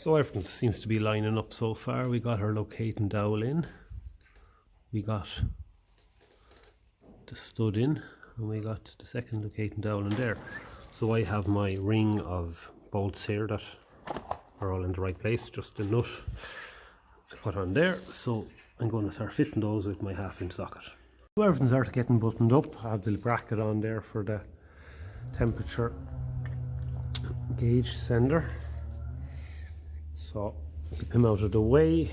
So everything seems to be lining up so far. We got our locating dowel in, we got the stud in, and we got the second locating dowel in there. So I have my ring of bolts here that are all in the right place, just the nut I put on there. So I'm going to start fitting those with my 1/2" socket. So everything's started getting buttoned up. I have the bracket on there for the temperature gauge sender. So keep him out of the way.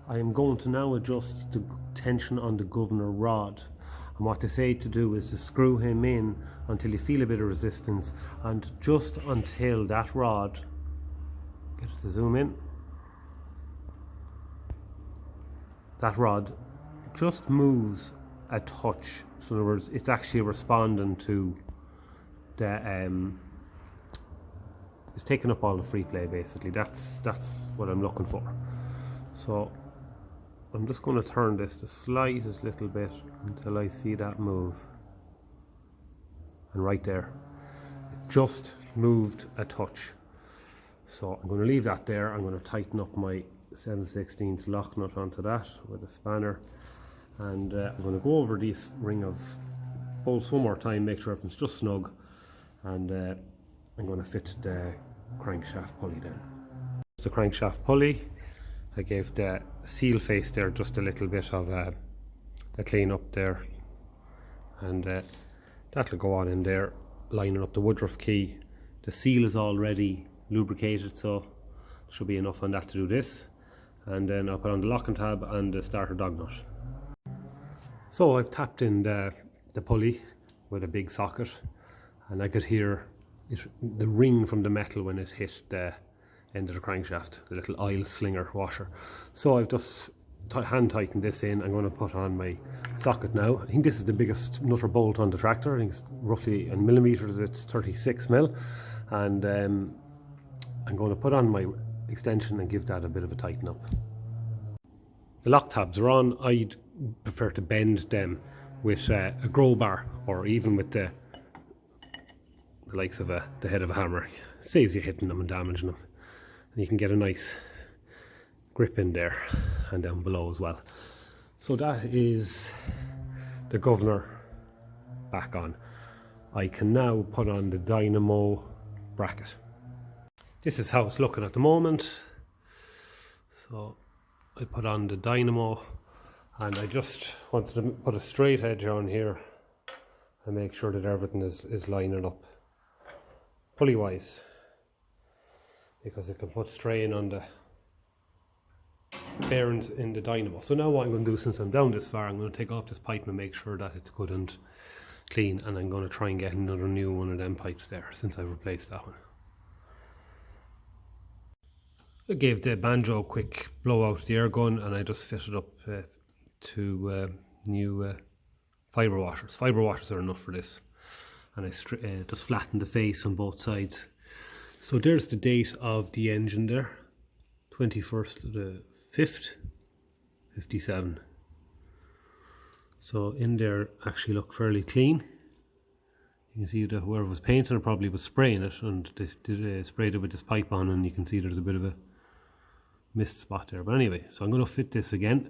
I am going to now adjust the tension on the governor rod. And what they say to do is to screw him in until you feel a bit of resistance, and just until that rod, get it to zoom in, that rod just moves a touch. So in other words, it's actually responding to the it's taking up all the free play basically. That's what I'm looking for. So I'm just going to turn this the slightest little bit until I see that move. And right there, it just moved a touch. So I'm going to leave that there. I'm going to tighten up my 7/16 lock nut onto that with a spanner. And I'm going to go over this ring of bolts one more time, make sure everything's just snug. And I'm going to fit the crankshaft pulley then. The crankshaft pulley, I gave the seal face there just a little bit of a clean up there, and that'll go on in there, lining up the woodruff key. The seal is already lubricated, so there should be enough on that to do this. And then I'll put on the locking tab and the starter dog nut. So I've tapped in the pulley with a big socket, and I could hear the ring from the metal when it hit the end of the crankshaft, the little oil slinger washer. So I've just hand tightened this in. I'm going to put on my socket now. I think this is the biggest nut or bolt on the tractor. I think it's roughly in millimeters, it's 36 mil. And I'm going to put on my extension and give that a bit of a tighten up. The lock tabs are on. I'd prefer to bend them with a grow bar, or even with the likes of the head of a hammer. It saves you hitting them and damaging them. And you can get a nice grip in there and down below as well. So that is the governor back on. I can now put on the dynamo bracket. This is how it's looking at the moment. So I put on the dynamo, and I just wanted to put a straight edge on here and make sure that everything is lining up pulley wise, because it can put strain on the bearings in the dynamo. So now what I'm going to do, since I'm down this far, I'm going to take off this pipe and make sure that it's good and clean, and I'm going to try and get another new one of them pipes there since I've replaced that one. I gave the banjo a quick blow out the air gun, and I just fitted up two new fibre washers. Fibre washers are enough for this. And I just flattened the face on both sides. So there's the date of the engine there, 21st of the 5th, 57. So in there actually looked fairly clean. You can see that whoever was painting it probably was spraying it, and they sprayed it with this pipe on, and you can see there's a bit of a mist spot there. But anyway, so I'm going to fit this again.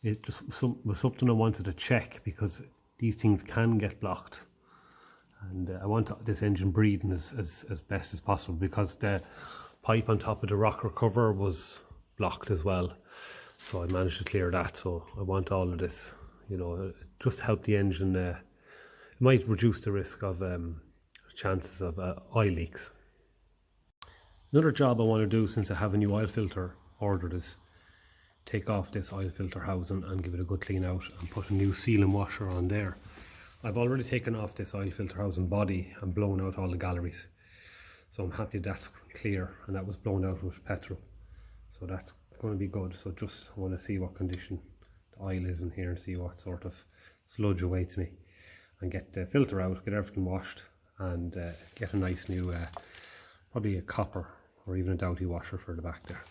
It just was something I wanted to check, because these things can get blocked. And I want this engine breathing as best as possible, because the pipe on top of the rocker cover was blocked as well. So I managed to clear that. So I want all of this, you know, just to help the engine. It might reduce the risk of chances of oil leaks. Another job I want to do, since I have a new oil filter ordered, is take off this oil filter housing and give it a good clean out and put a new sealing washer on there. I've already taken off this oil filter housing body and blown out all the galleries, so I'm happy that's clear, and that was blown out with petrol, so that's going to be good. So just want to see what condition the oil is in here and see what sort of sludge awaits me, and get the filter out, get everything washed, and get a nice new probably a copper or even a Doughty washer for the back there.